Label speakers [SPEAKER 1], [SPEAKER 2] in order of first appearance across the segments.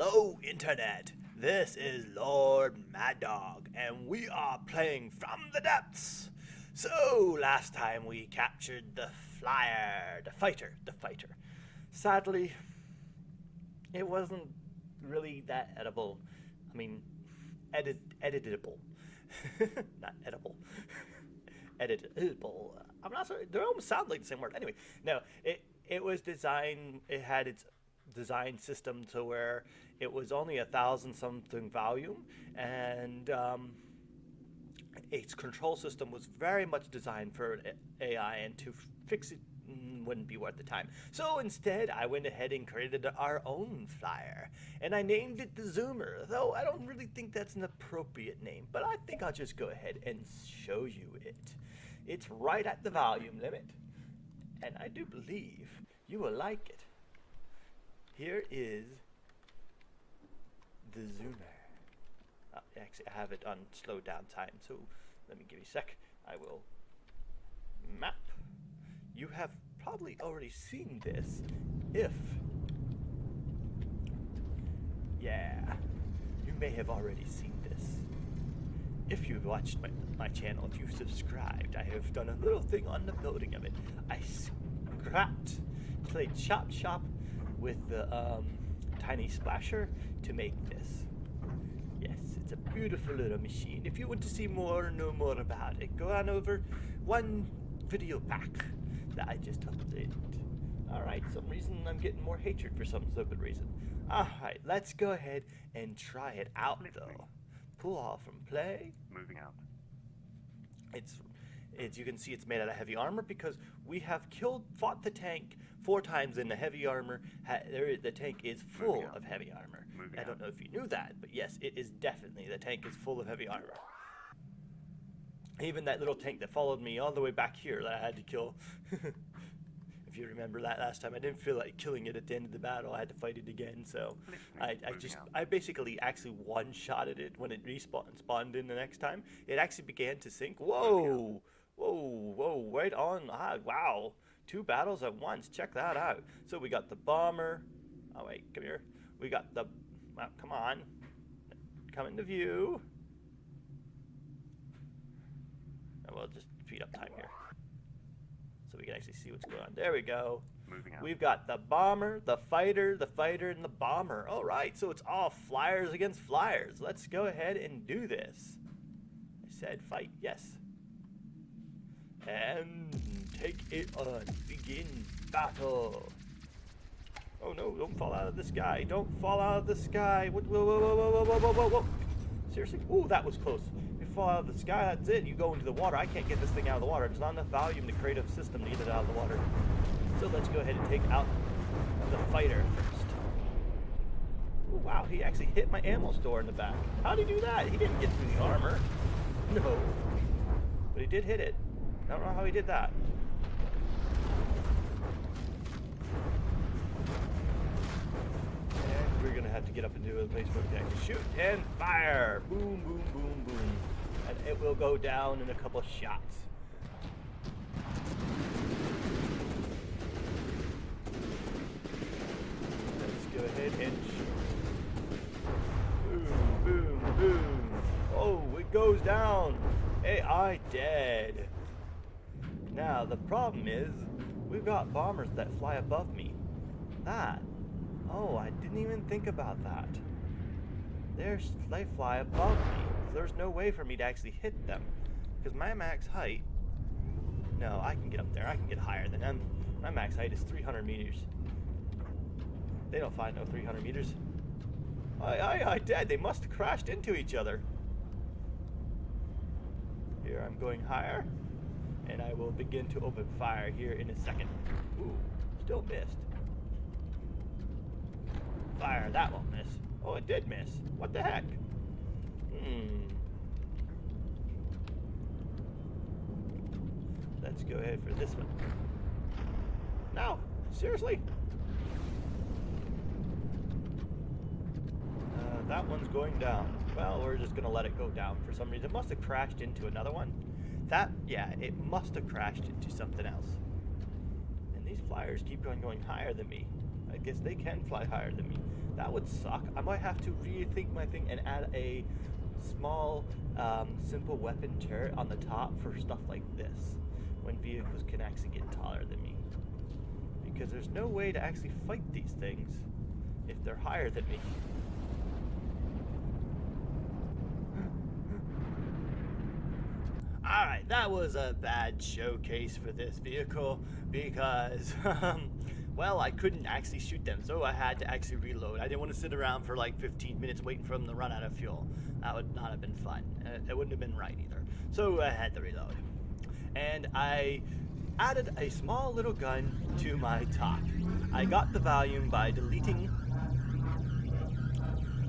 [SPEAKER 1] Hello, Internet. This is Lord Mad Dog, and we are playing From the Depths. So, last time we captured the fighter. Sadly, it wasn't really that edible. I mean, editable. Not edible. Editable. I'm not sure. They almost sound like the same word. Anyway, no, it was designed, it had its design system to where it was only 1,000 something volume, and its control system was very much designed for AI, and to fix it wouldn't be worth the time. So instead, I went ahead and created our own flyer, and I named it the Zoomer, though I don't really think that's an appropriate name, but I think I'll just go ahead and show you it. It's right at the volume limit, and I do believe you will like it. Here is the Zoomer. Actually, I have it on slow down time, so let me give you a sec. I will map. You have probably already seen this. Yeah, you may have already seen this. If you've watched my channel, if you've subscribed, I have done a little thing on the building of it. I played chop with the tiny splasher to make this. Yes, it's a beautiful little machine. If you want to see more or know more about it, go on over one video back that I just updated. Alright, some reason I'm getting more hatred for some stupid reason. Alright, let's go ahead and try it out though. Pull off from play. Moving out. It's you can see it's made out of heavy armor because we have fought the tank 4 times in the heavy armor. The tank is full of heavy armor. I don't know if you knew that, but yes, it is definitely, the tank is full of heavy armor. Even that little tank that followed me all the way back here that I had to kill. If you remember that last time, I didn't feel like killing it at the end of the battle. I had to fight it again, so I basically actually one-shotted it when it spawned in the next time. It actually began to sink. Whoa! Whoa, right on. Wow. 2 battles at once. Check that out. So we got the bomber. Oh, wait, come here. We got the, well, come on. Come into view. And we'll just speed up time here, so we can actually see what's going on. There we go. Moving on. We've got the bomber, the fighter, and the bomber. All right, so it's all flyers against flyers. Let's go ahead and do this. I said fight, yes. And take it on. Begin battle. Oh no, don't fall out of the sky. Don't fall out of the sky. Whoa. Seriously? Ooh, that was close. If you fall out of the sky, that's it. You go into the water. I can't get this thing out of the water. There's not enough volume to create a system to get it out of the water. So let's go ahead and take out the fighter first. Ooh, wow, he actually hit my ammo store in the back. How'd he do that? He didn't get through the armor. No. But he did hit it. I don't know how he did that. And we're gonna have to get up into a place where we can shoot and fire. Boom, boom, boom, boom. And it will go down in a couple shots. Let's go ahead and shoot. Boom, boom, boom. Oh, it goes down. AI dead. Now, the problem is, we've got bombers that fly above me. Oh, I didn't even think about that. They fly above me. So there's no way for me to actually hit them. Because my max height, no, I can get up there. I can get higher than them. My max height is 300 meters. They don't fly no 300 meters. I dead. They must have crashed into each other. Here, I'm going higher. And I will begin to open fire here in a second. Ooh, still missed. Fire, that won't miss. Oh, it did miss. What the heck? Let's go ahead for this one. No, seriously? That one's going down. Well, we're just gonna let it go down for some reason. It must have crashed into another one. Yeah, it must have crashed into something else. And these flyers keep going higher than me. I guess they can fly higher than me. That would suck. I might have to rethink my thing and add a small, simple weapon turret on the top for stuff like this, when vehicles can actually get taller than me. Because there's no way to actually fight these things if they're higher than me. Alright, that was a bad showcase for this vehicle because, well, I couldn't actually shoot them, so I had to actually reload. I didn't want to sit around for like 15 minutes waiting for them to run out of fuel. That would not have been fun. It wouldn't have been right either. So I had to reload. And I added a small little gun to my top. I got the volume by deleting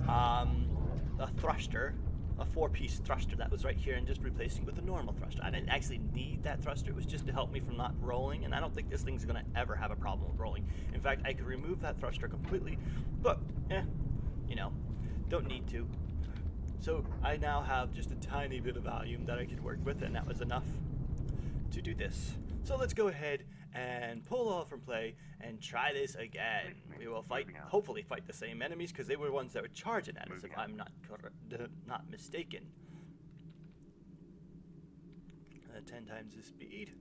[SPEAKER 1] a thruster, a 4-piece thruster that was right here, and just replacing it with a normal thruster. I didn't actually need that thruster. It was just to help me from not rolling, and I don't think this thing's gonna ever have a problem with rolling. In fact, I could remove that thruster completely, but you know, don't need to. So I now have just a tiny bit of volume that I could work with, and that was enough to do this. So let's go ahead and pull off from play and try this again. We will hopefully fight the same enemies, because they were ones that were charging at us, if I'm not mistaken. 10 times the speed.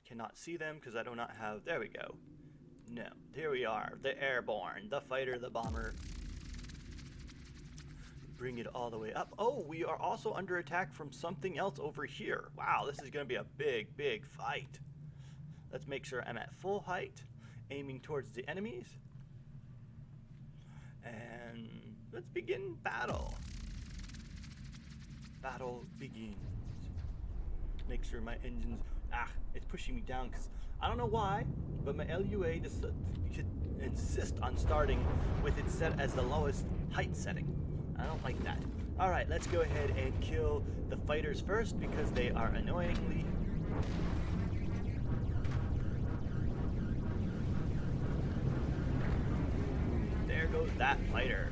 [SPEAKER 1] Cannot see them because I do not have. There we go. No, here we are. The airborne, the fighter, the bomber. Bring it all the way up. Oh, we are also under attack from something else over here. Wow, this is going to be a big, big fight. Let's make sure I'm at full height, aiming towards the enemies. And let's begin battle. Battle begins. Make sure my engines... it's pushing me down because I don't know why, but my LUA should insist on starting with it set as the lowest height setting. I don't like that. Alright, let's go ahead and kill the fighters first because they are annoyingly... There goes that fighter.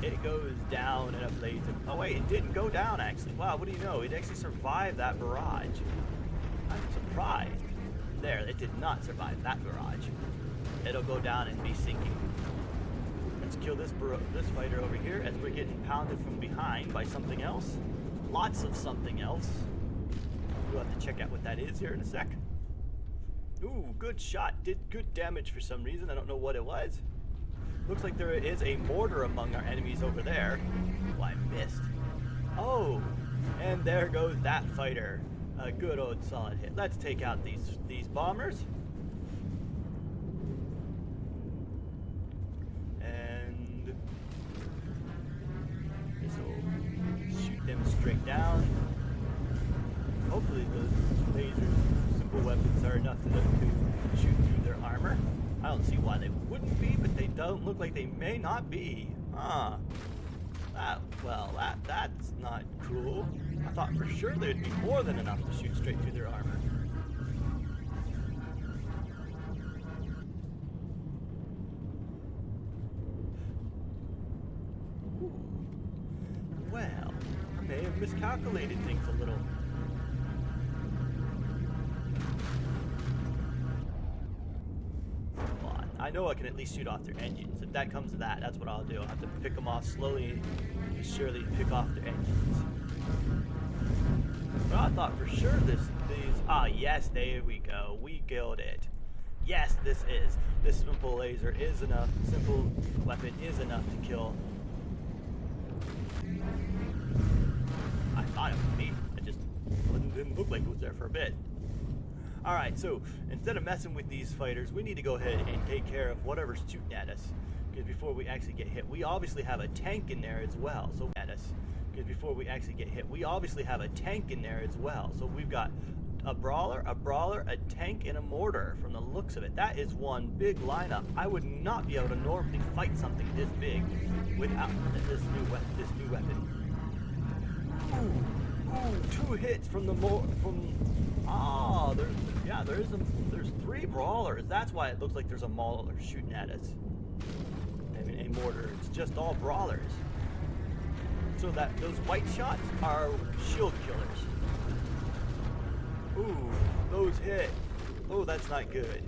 [SPEAKER 1] It goes down in a blaze of... Oh wait, it didn't go down actually. Wow, what do you know? It actually survived that barrage. I'm surprised. There, it did not survive that barrage. It'll go down and be sinking. Let's kill this fighter over here as we're getting pounded from behind by something else. Lots of something else. We'll have to check out what that is here in a sec. Ooh, good shot. Did good damage for some reason. I don't know what it was. Looks like there is a mortar among our enemies over there. Oh, I missed. Oh, and there goes that fighter. A good old solid hit. Let's take out these bombers. And this will shoot them straight down. Hopefully those lasers, simple weapons, are enough to shoot through their armor. I don't see why they wouldn't be, but they don't look like they may not be. Huh. That's not cool. I thought for sure there'd be more than enough to shoot straight through their armor. Ooh. Well, I may have miscalculated things a little. I know I can at least shoot off their engines. If that comes to that, that's what I'll do. I'll have to pick them off slowly and surely pick off their engines. But I thought for sure yes, there we go. We killed it. Yes, this simple laser is enough. Simple weapon is enough to kill. I thought it would be. It just didn't look like it was there for a bit. Alright, so instead of messing with these fighters, we need to go ahead and take care of whatever's shooting at us. Because before we actually get hit, we obviously have a tank in there as well. So So we've got a brawler, a tank, and a mortar from the looks of it. That is one big lineup. I would not be able to normally fight something this big without this new weapon. Ooh, 2 hits from there's 3 brawlers. That's why it looks like there's a mauler shooting at us. I mean, a mortar. It's just all brawlers. So those white shots are shield killers. Ooh, those hit. Oh, that's not good.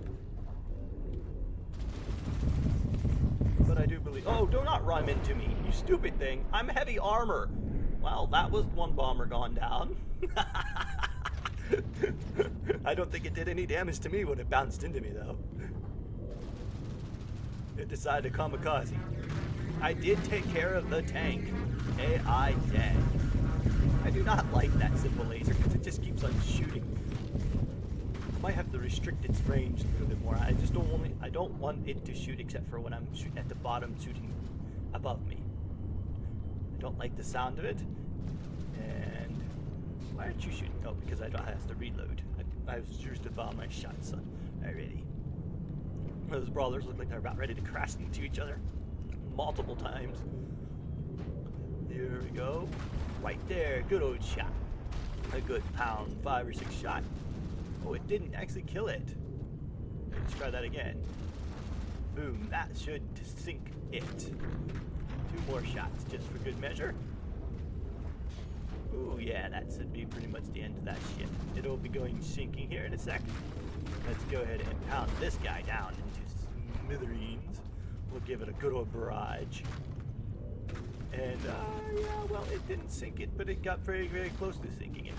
[SPEAKER 1] do believe. Oh, do not run into me, you stupid thing. I'm heavy armor. Well, that was one bomber gone down. I don't think it did any damage to me when it bounced into me, though. It decided to kamikaze. I did take care of the tank. AI dead. I do not like that simple laser because it just keeps on shooting. I might have to restrict its range a little bit more. I just don't want it to shoot except for when I'm shooting at the bottom, shooting above me. I don't like the sound of it. And why aren't you shooting? Oh, because I have to reload. I've used up all my shots already. Those brawlers look like they're about ready to crash into each other multiple times. There we go. Right there. Good old shot. A good pound 5 or 6 shot. Oh, it didn't actually kill it. Let's try that again. Boom. That should sink it. 2 more shots just for good measure. Ooh, yeah, that should be pretty much the end of that ship. It'll be going sinking here in a sec. Let's go ahead and pound this guy down into smithereens. We'll give it a good old barrage. And, yeah, well, it didn't sink it, but it got very, very close to sinking it.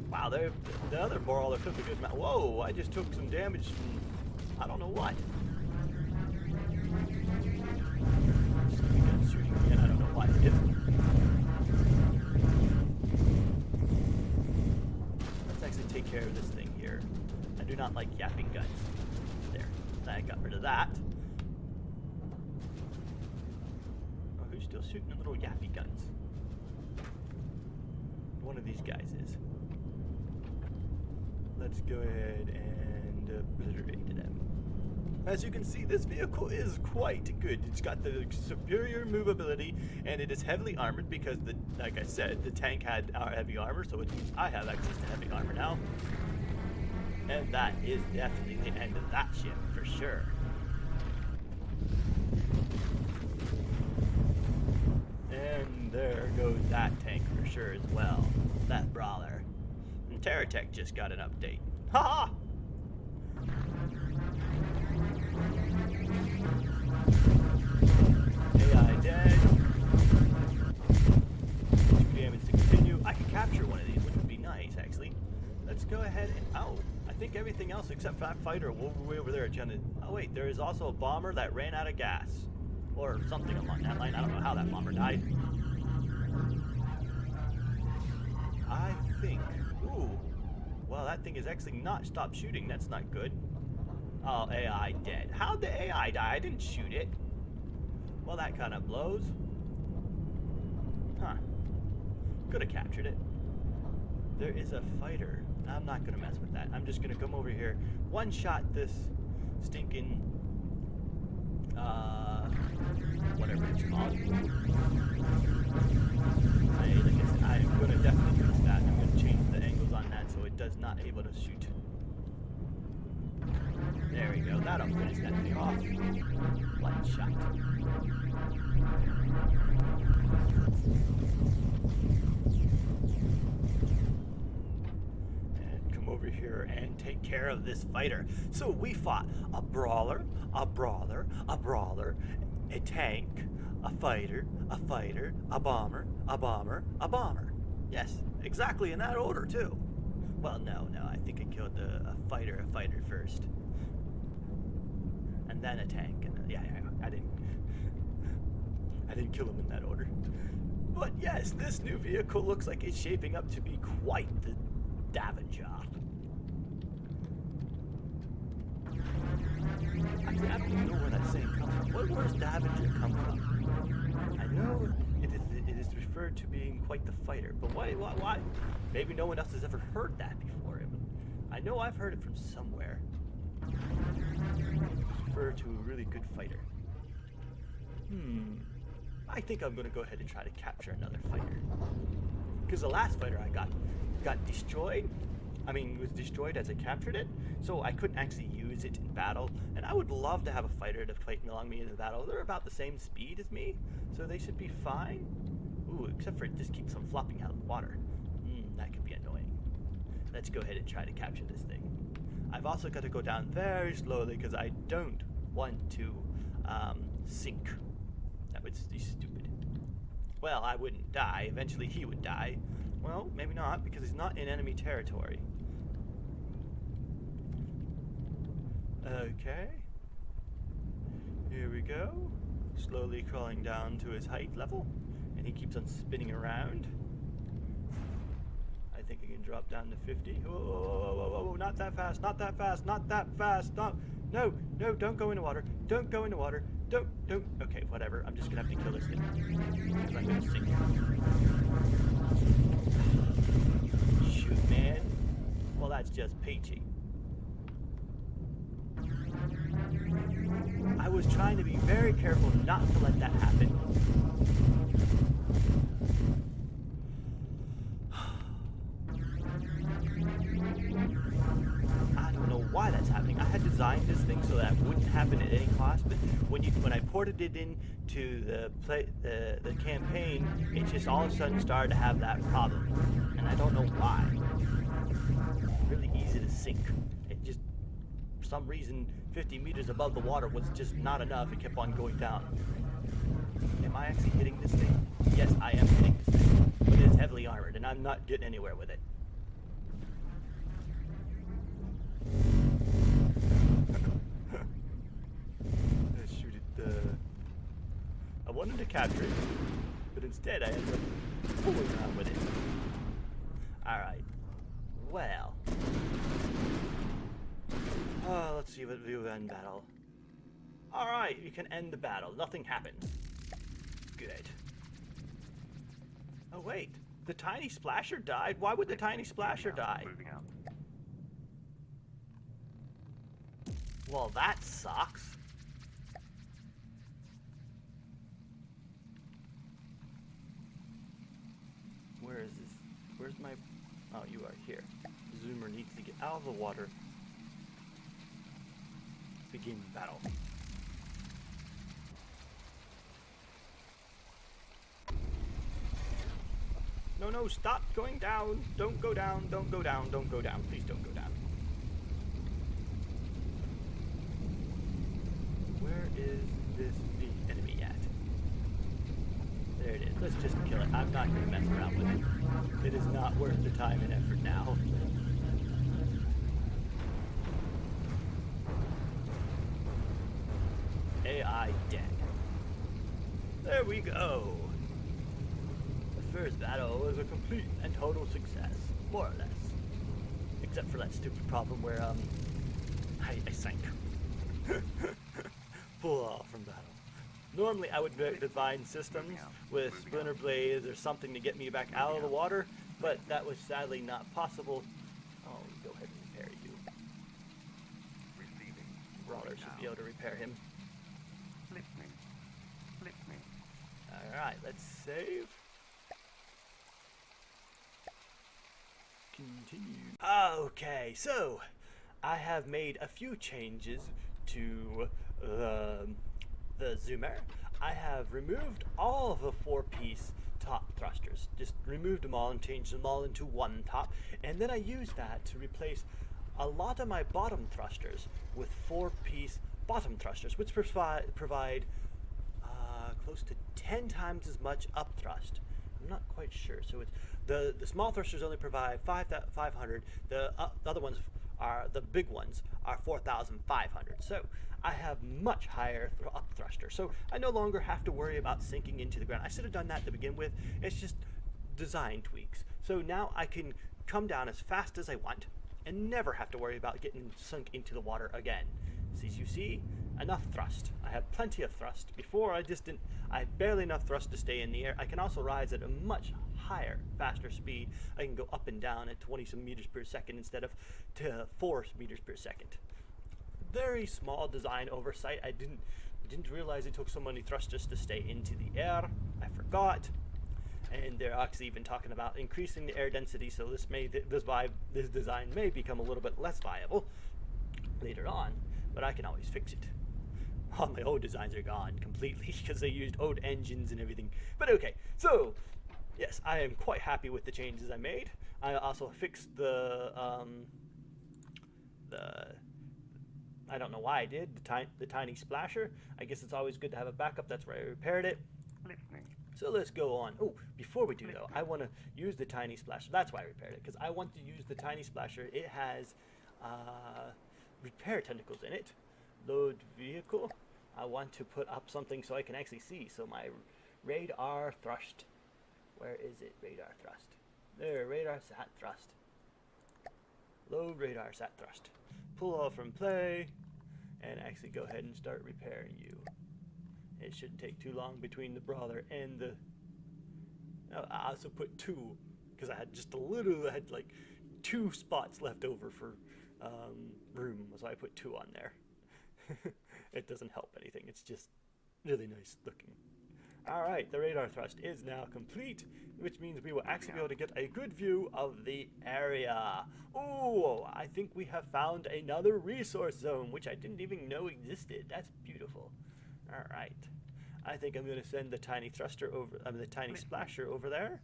[SPEAKER 1] Wow, the other brawler took a good amount. Whoa, I just took some damage from, I don't know what. Shooting again, I don't know why it isn't. Let's actually take care of this thing here. I do not like yapping guns. There, I got rid of that. Oh, who's still shooting the little yappy guns? One of these guys is. Let's go ahead and obliterate them. As you can see, this vehicle is quite good. It's got the superior movability, and it is heavily armored because, like I said, the tank had heavy armor, so it means I have access to heavy armor now. And that is definitely the end of that ship, for sure. And there goes that tank for sure as well. That brawler. And Terratech just got an update. Ha-ha! AI dead. 2 damage to continue. I can capture one of these, which would be nice, actually. Let's go ahead and... Oh, I think everything else except for that fighter will be way over there. Oh, wait, there is also a bomber that ran out of gas. Or something along that line. I don't know how that bomber died. I think... Ooh. Well, that thing is actually not stopped shooting. That's not good. Oh, AI dead. How'd the AI die? I didn't shoot it. Well, that kind of blows. Huh. Could have captured it. There is a fighter. I'm not going to mess with that. I'm just going to come over here. One-shot this stinking... whatever it's called. Like I said, I'm going to definitely fix that. I'm going to change the angles on that so it does not able to shoot. There we go. That'll finish that thing off. One shot. And come over here and take care of this fighter. So we fought a brawler, a brawler, a brawler, a tank, a fighter, a bomber, a bomber, a bomber. Yes, exactly in that order too. Well, no, I think I killed a fighter first. And then a tank, and yeah, I didn't kill him in that order. But yes, this new vehicle looks like it's shaping up to be quite the Davenger. Actually, I don't even know where that saying comes from. Where does Davenger come from? I know it is referred to being quite the fighter, but why? Maybe no one else has ever heard that before. I know I've heard it from somewhere. Refer to a really good fighter. I think I'm going to go ahead and try to capture another fighter. Because the last fighter I got destroyed. I mean, was destroyed as I captured it, so I couldn't actually use it in battle. And I would love to have a fighter to fight along me in the battle. They're about the same speed as me, so they should be fine. Ooh, except for it just keeps on flopping out of the water. That could be annoying. Let's go ahead and try to capture this thing. I've also got to go down very slowly because I don't want to sink. That would be stupid. Well, I wouldn't die. Eventually he would die. Well, maybe not, because he's not in enemy territory. Okay. Here we go. Slowly crawling down to his height level. And he keeps on spinning around. I think I can drop down to 50. Whoa, whoa, whoa, whoa, whoa, not that fast, not that fast, not that fast, not... No, no, don't go into water. Don't go into water. Don't. Okay, whatever. I'm just gonna have to kill this thing. Because I'm gonna sink. Shoot, man. Well, that's just peachy. I was trying to be very careful not to let that happen. I don't know why that's happening. I had designed this thing so that wouldn't happen at any cost, but when I ported it into the campaign, it just all of a sudden started to have that problem, and I don't know why. Really easy to sink. It just, for some reason, 50 meters above the water was just not enough. It kept on going down. Am I actually hitting this thing? Yes, I am hitting this thing. But it is heavily armored, and I'm not getting anywhere with it. Let's shoot it. I wanted to capture it, but instead I ended up fooling around with it. Alright. Well. Let's see what view end battle. Alright, you can end the battle. Nothing happened. Good. Oh wait, the tiny splasher died? Why would the tiny splasher die? Well, that sucks. Where is this? Where's my... Oh, you are here. Zoomer needs to get out of the water. Begin battle. No, no, stop going down. Don't go down, don't go down, don't go down. Please don't go down. Where is this enemy at? There it is. Let's just kill it. I'm not going to mess around with it. It is not worth the time and effort now. AI dead. There we go. The first battle was a complete and total success, more or less. Except for that stupid problem where, I sank. Pull off from battle. Normally I would design systems with splinter blades or something to get me back out of the water, but that was sadly not possible. Oh, go ahead and repair you. Brawler should be able to repair him. Alright, let's save. Continue. Okay, so I have made a few changes to the zoomer. I have removed all of the 4-piece top thrusters. Just removed them all and changed them all into one top. And then I used that to replace a lot of my bottom thrusters with 4-piece bottom thrusters, which provide close to 10 times as much up thrust. I'm not quite sure. So it's the small thrusters only provide 500. The other ones are, the big ones are 4,500. So I have much higher up thruster. So I no longer have to worry about sinking into the ground. I should have done that to begin with. It's just design tweaks. So now I can come down as fast as I want and never have to worry about getting sunk into the water again. So as you see, enough thrust. I have plenty of thrust. Before I had barely enough thrust to stay in the air. I can also rise at a much higher, faster speed. I can go up and down at 20 some meters per second instead of to 4 meters per second. Very small design oversight. I didn't realize it took so many thrusters to stay into the air. I forgot. And they're actually even talking about increasing the air density, so this design may become a little bit less viable later on, but I can always fix it. All my old designs are gone completely because they used old engines and everything. But okay, so yes, I am quite happy with the changes I made. I also fixed the I don't know why I did. The tiny splasher. I guess it's always good to have a backup. That's where I repaired it.
[SPEAKER 2] Listening.
[SPEAKER 1] So let's go on. Oh, before we do though, I want to use the tiny splasher. That's why I repaired it, because I want to use the tiny splasher. It has repair tentacles in it. Load vehicle. I want to put up something so I can actually see. So my radar thrust. Where is it? Radar thrust. There, radar sat thrust. Load radar sat thrust. Pull off from play and actually go ahead and start repairing you. It shouldn't take too long between the brawler and the... Oh, I also put 2 because I had just a little, I had like 2 spots left over for room, so I put 2 on there. It doesn't help anything, it's just really nice looking. Alright, the radar thrust is now complete, which means we will actually be able to get a good view of the area. Oh, I think we have found another resource zone, which I didn't even know existed. That's beautiful. Alright, I think I'm going to send the tiny thruster over, the tiny splasher over there,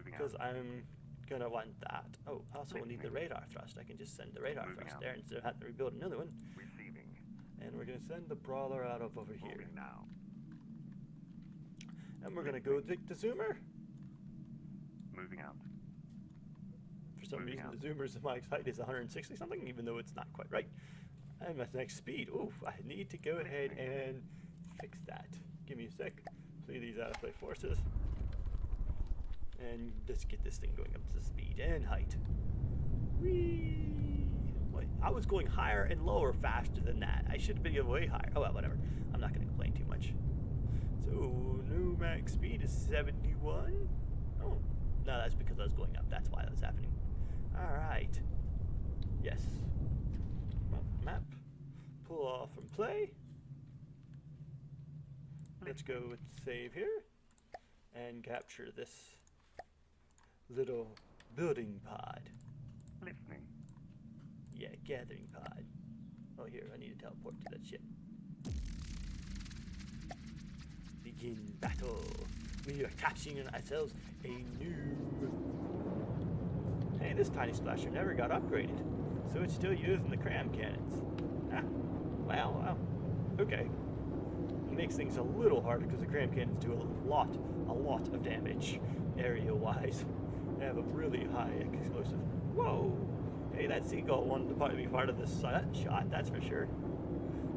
[SPEAKER 1] because I'm going to want that. Oh, I also need the radar thrust. I can just send the radar thrust there instead of having to rebuild another one. And we're going to send the brawler out of over here. And we're going to go take the zoomer.
[SPEAKER 2] Moving out.
[SPEAKER 1] For some reason, the zoomer's my height is 160 something, even though it's not quite right. And my next speed. Ooh, I need to go ahead and fix that. Give me a sec. Play these out of play forces. And let's get this thing going up to speed and height. Whee! Wait, I was going higher and lower faster than that. I should have been going way higher. Oh well, whatever. I'm not going to complain too much. So, new max speed is 71. Oh, no, that's because I was going up. That's why that was happening. Alright. Yes. Map. Pull off and play. Let's go with save here. And capture this little building pod.
[SPEAKER 2] Listening.
[SPEAKER 1] Yeah, gathering pod. Oh, here, I need to teleport to that ship. Begin battle. We are catching ourselves a new... Hey, this tiny splasher never got upgraded, so it's still using the cram cannons. Ah, well, okay. It makes things a little harder because the cram cannons do a lot of damage area-wise. They have a really high explosive. Whoa! Hey, that seagull wanted to be part of this shot, that's for sure.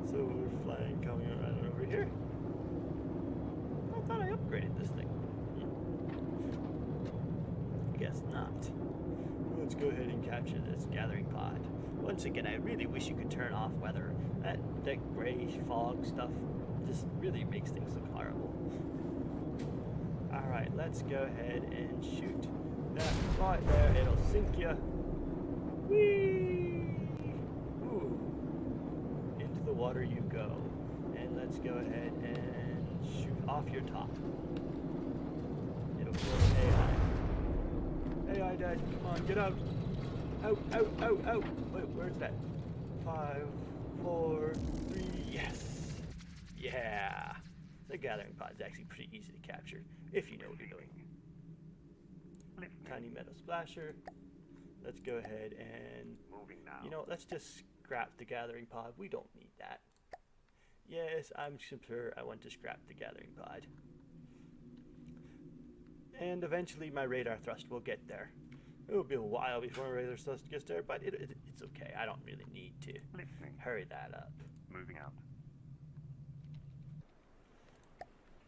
[SPEAKER 1] So we're flying, coming around over here. I thought I upgraded this thing. Guess not. Let's go ahead and capture this gathering pod. Once again, I really wish you could turn off weather. That gray fog stuff just really makes things look horrible. Alright, let's go ahead and shoot that right there. It'll sink you. Whee! Ooh. Into the water you go. And let's go ahead and shoot off your top. It'll kill AI. AI dead, come on, get out. Out, out, out, out. Wait, where's that? 5, 4, 3, yes. Yeah. The gathering pod is actually pretty easy to capture if you know what you're doing. Tiny metal splasher. Let's go ahead and, you know, let's just scrap the gathering pod. We don't need that. Yes, I'm sure I want to scrap the gathering pod. And eventually my radar thrust will get there. It'll be a while before my radar thrust gets there, but it's okay. I don't really need to hurry that up.
[SPEAKER 2] Moving out.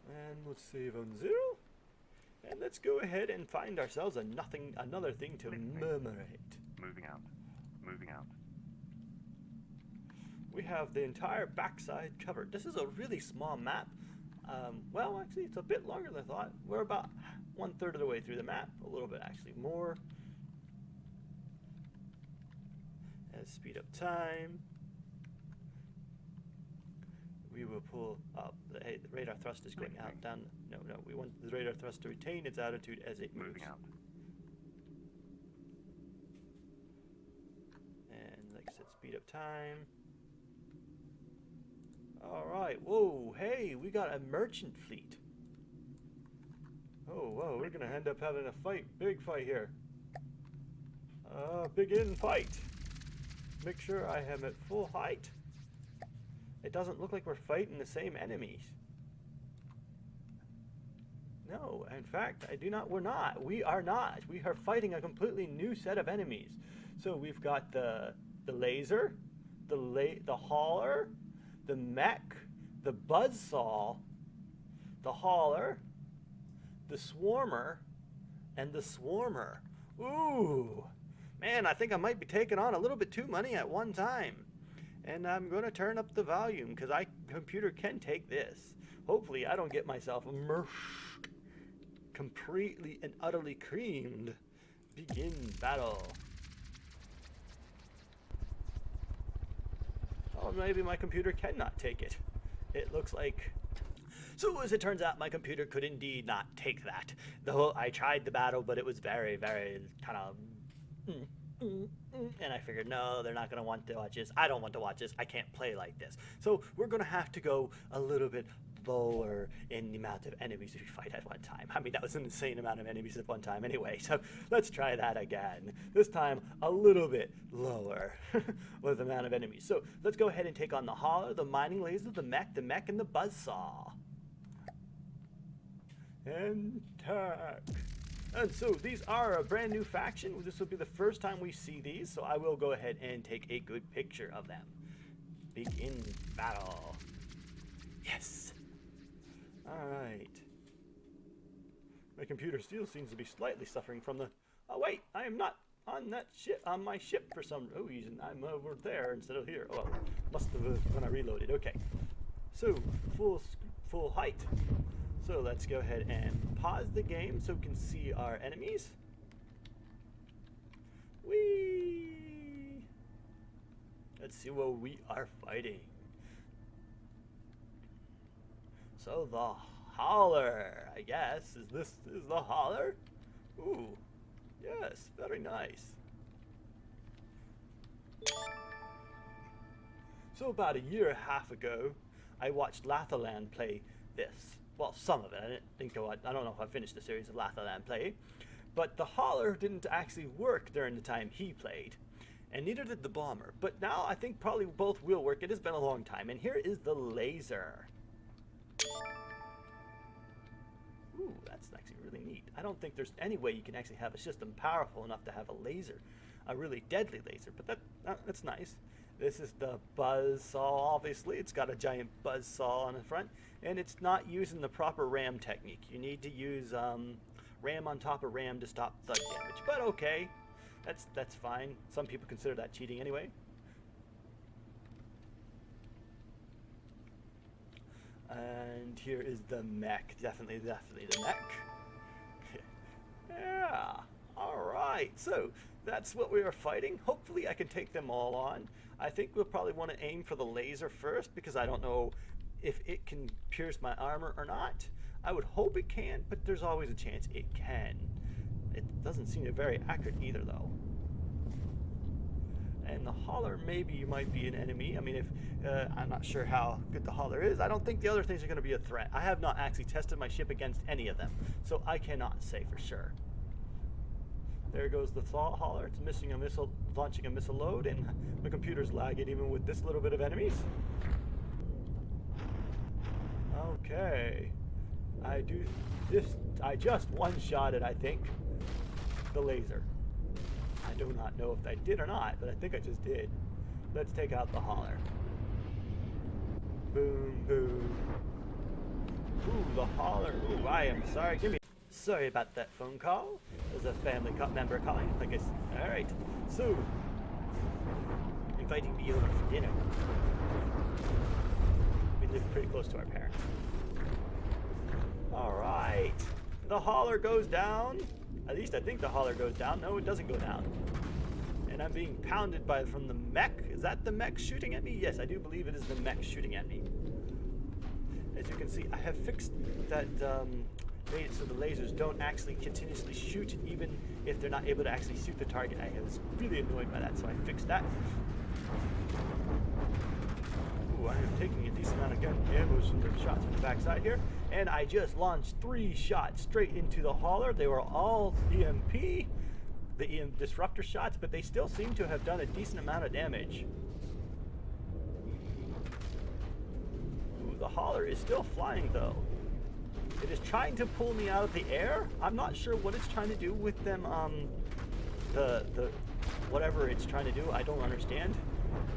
[SPEAKER 1] And let's save on 0. And let's go ahead and find ourselves another thing to commemorate.
[SPEAKER 2] Moving out. Moving out.
[SPEAKER 1] We have the entire backside covered. This is a really small map. Well, actually, it's a bit longer than I thought. We're about 1/3 of the way through the map. A little bit, actually, more. And speed up time. We will pull up. Hey, the radar thrust is going out, down. No, we want the radar thrust to retain its attitude as it moves.
[SPEAKER 2] Moving out.
[SPEAKER 1] And like I said, speed up time. Alright, whoa, hey, we got a merchant fleet. Oh, whoa, we're gonna end up having a fight, big fight here. Big in fight. Make sure I am at full height. It doesn't look like we're fighting the same enemies. No, in fact, we're not. We are not. We are fighting a completely new set of enemies. So we've got the laser, the hauler, the mech, the buzzsaw, the hauler, the swarmer, and the swarmer. Ooh, man, I think I might be taking on a little bit too many at one time. And I'm going to turn up the volume because computer can take this. Hopefully I don't get myself immersed, completely and utterly creamed. Begin battle. Oh, maybe my computer cannot take it. It looks like... So as it turns out, my computer could indeed not take that. I tried the battle, but it was very, very kind of... And I figured, no, they're not going to want to watch this. I don't want to watch this. I can't play like this. So we're going to have to go a little bit lower in the amount of enemies we fight at one time. I mean, that was an insane amount of enemies at one time anyway. So let's try that again. This time, a little bit lower with the amount of enemies. So let's go ahead and take on the hauler, the mining laser, the mech, and the buzzsaw. And attack. And so these are a brand new faction. This will be the first time we see these, so I will go ahead and take a good picture of them. Begin battle. Yes. All right. My computer still seems to be slightly suffering from the... Oh wait, I am not on that ship, on my ship for some reason. I'm over there instead of here. Oh, must have when I reloaded. Okay. So full height. So let's go ahead and pause the game so we can see our enemies. Whee! Let's see what we are fighting. So the hauler, I guess. Is the hauler? Ooh, yes, very nice. So about a year and a half ago, I watched Lathaland play this. Well, some of it. I don't know if I finished the series of Lathaland play, but the hauler didn't actually work during the time he played, and neither did the bomber. But now I think probably both will work. It has been a long time, and here is the laser. Ooh, that's actually really neat. I don't think there's any way you can actually have a system powerful enough to have a laser, a really deadly laser. But that's nice. This is the buzzsaw, obviously. It's got a giant buzzsaw on the front, and it's not using the proper ram technique. You need to use ram on top of ram to stop thud damage. But okay, that's fine. Some people consider that cheating anyway. And here is the mech. Definitely the mech. Yeah. All right. So that's what we are fighting. Hopefully I can take them all on. I think we'll probably want to aim for the laser first because I don't know if it can pierce my armor or not. I would hope it can, but there's always a chance it can. It doesn't seem very accurate either, though. And the hauler, maybe you might be an enemy. I mean, if I'm not sure how good the hauler is. I don't think the other things are going to be a threat. I have not actually tested my ship against any of them, so I cannot say for sure. There goes the hauler. It's missing a missile, launching a missile load, and my computer's lagging even with this little bit of enemies. Okay. I just one-shotted, I think, the laser. I do not know if I did or not, but I think I just did. Let's take out the hauler. Boom, boom. Ooh, the hauler. Ooh, I am sorry. Sorry about that phone call. There's a family member calling. I guess. All right. So, inviting me over for dinner. We live pretty close to our parents. All right. The hauler goes down. At least I think the hauler goes down. No, it doesn't go down. And I'm being pounded from the mech. Is that the mech shooting at me? Yes, I do believe it is the mech shooting at me. As you can see, I have fixed that made it so the lasers don't actually continuously shoot even if they're not able to actually shoot the target. I was really annoyed by that, so I fixed that. Ooh, I am taking a decent amount of gun ammo from the shots from the backside here. And I just launched 3 shots straight into the hauler. They were all EMP, the EM disruptor shots, but they still seem to have done a decent amount of damage. The hauler is still flying though. It is trying to pull me out of the air. I'm not sure what it's trying to do with them, the whatever it's trying to do, I don't understand.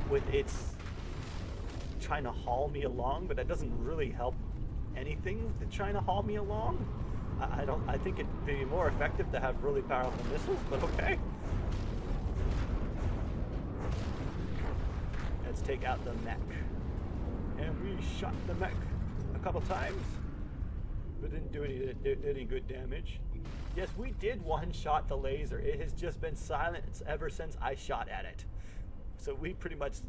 [SPEAKER 1] With its trying to haul me along, but that doesn't really help anything to trying to haul me along. I think it'd be more effective to have really powerful missiles, but okay. Let's take out the mech. And we shot the mech a couple times, but didn't do any good damage. Yes, we did one-shot the laser. It has just been silent ever since I shot at it. So we pretty much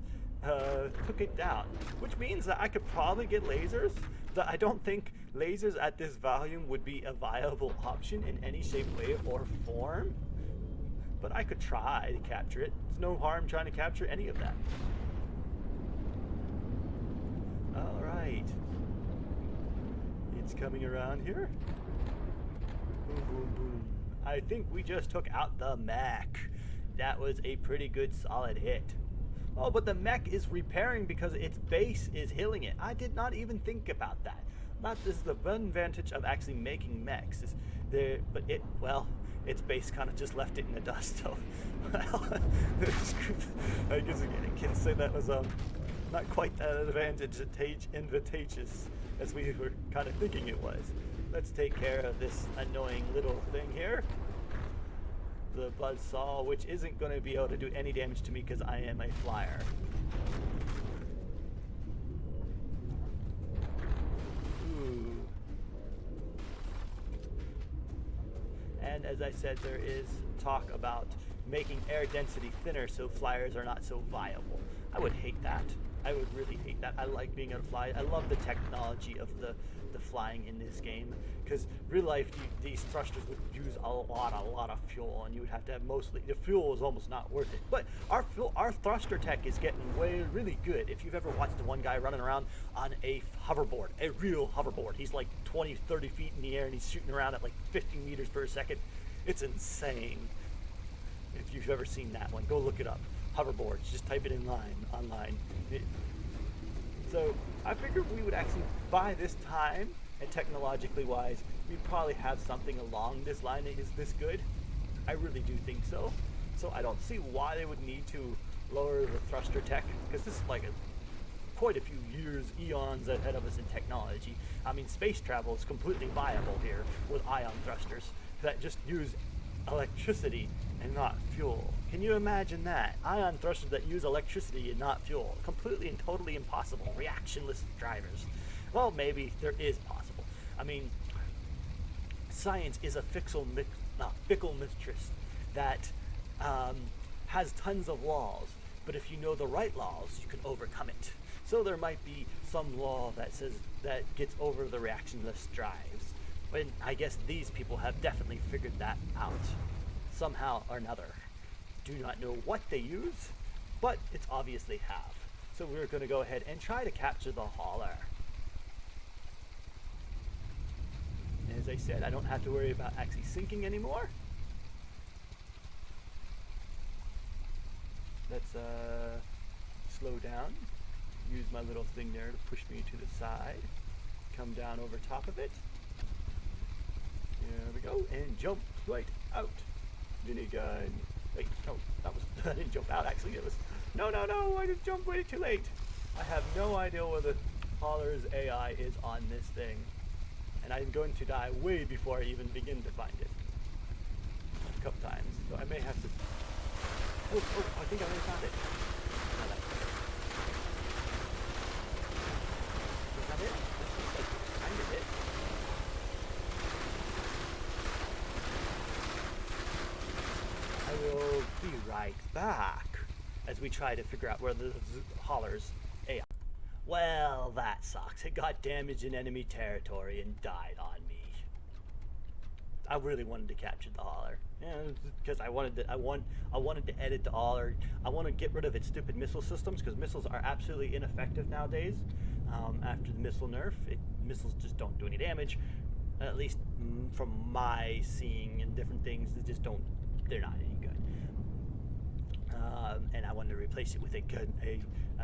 [SPEAKER 1] took it down, which means that I could probably get lasers. That I don't think lasers at this volume would be a viable option in any shape, way, or form. But I could try to capture it. There's no harm trying to capture any of that. All right. It's coming around here. Boom, boom, boom. I think we just took out the mech. That was a pretty good solid hit. Oh, but the mech is repairing because its base is healing it. I did not even think about that. This is the one advantage of actually making mechs. But its base kind of just left it in the dust. So, well, I guess I can say that was not quite that advantageous as we were kind of thinking it was. Let's take care of this annoying little thing here. The buzzsaw, which isn't going to be able to do any damage to me because I am a flyer. Ooh. And as I said, there is talk about making air density thinner so flyers are not so viable. I would hate that. I would really hate that. I like being able to fly. I love the technology of the flying in this game, because real life these thrusters would use a lot of fuel, and you would have to have mostly the fuel is almost not worth it. But our thruster tech is getting really good. If you've ever watched the one guy running around on a hoverboard, a real hoverboard, he's like 20-30 feet in the air and he's shooting around at like 50 meters per second. It's insane. If you've ever seen that one, go look it up. Hoverboards, just type it in online. So I figured we would actually, by this time, and technologically wise, we'd probably have something along this line that is this good. I really do think so. So I don't see why they would need to lower the thruster tech, because this is like quite a few years, eons ahead of us in technology. I mean, space travel is completely viable here with ion thrusters that just use electricity and not fuel. Can you imagine that? Ion thrusters that use electricity and not fuel. Completely and totally impossible. Reactionless drivers. Well, maybe there is possible. I mean, science is a fickle mistress that has tons of laws, but if you know the right laws, you can overcome it. So there might be some law that says that gets over the reactionless drives. And I guess these people have definitely figured that out somehow or another. Do not know what they use, but it's obviously have. So we're going to go ahead and try to capture the hauler. As I said, I don't have to worry about actually sinking anymore. Let's slow down. Use my little thing there to push me to the side. Come down over top of it. There we go, and jump right out. Minigun. Wait, no, that was I didn't jump out actually. It was no, I just jumped way too late. I have no idea where the hauler's AI is on this thing, and I'm going to die way before I even begin to find it. A couple times, so I may have to. Oh, I think I may have found it. Is that it? That's kind of it. I will be right back as we try to figure out where the hauler's AI. Well, that sucks. It got damaged in enemy territory and died on me. I really wanted to capture the hauler, because I wanted to edit the hauler. I want to get rid of its stupid missile systems, because missiles are absolutely ineffective nowadays. After the missile nerf, missiles just don't do any damage. At least from my seeing and different things, they're not any good. And I wanted to replace it with a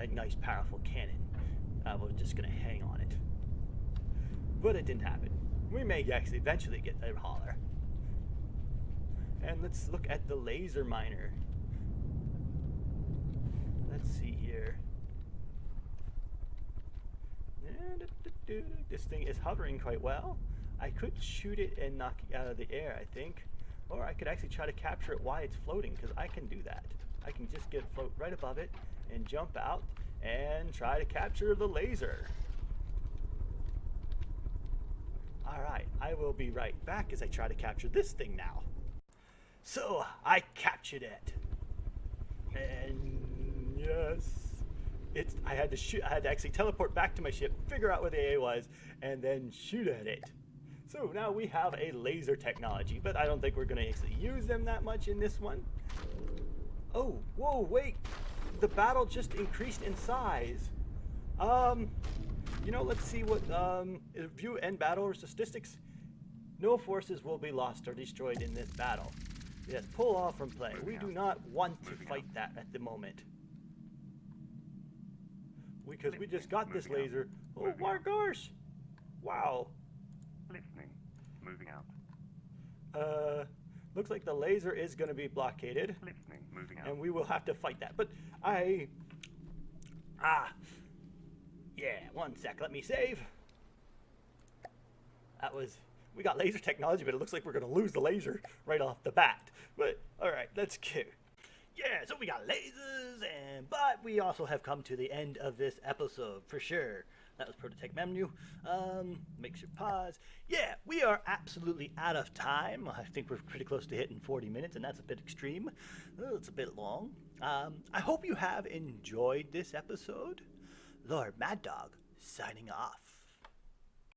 [SPEAKER 1] nice, powerful cannon. I was just going to hang on it. but it didn't happen. We may actually eventually get a hauler. And let's look at the laser miner. Let's see here. This thing is hovering quite well. I could shoot it and knock it out of the air, I think. Or I could actually try to capture it while it's floating, because I can do that. I can just get float right above it and jump out and try to capture the laser. Alright, I will be right back as I try to capture this thing now. So, I captured it. And yes, I had to actually teleport back to my ship, figure out where the A was, and then shoot at it. So now we have a laser technology, but I don't think we're going to actually use them that much in this one. Oh, whoa, wait. The battle just increased in size. Let's see what, view end battle or statistics. No forces will be lost or destroyed in this battle. Yes, pull off from play. We do not want to fight that at the moment. Because we just got this laser. Oh my gosh! Wow.
[SPEAKER 2] Listening. Moving out.
[SPEAKER 1] Looks like the laser is going to be blockaded.
[SPEAKER 2] Listening. Moving out.
[SPEAKER 1] And we will have to fight that. But yeah, one sec. Let me save. We got laser technology, but it looks like we're going to lose the laser right off the bat. But, alright, let's go. Yeah, so we got lasers, but we also have come to the end of this episode, for sure. That was prototype menu. Make sure pause. Yeah, we are absolutely out of time. I think we're pretty close to hitting 40 minutes, and that's a bit extreme. It's a bit long. I hope you have enjoyed this episode. Lord Mad Dog, signing off.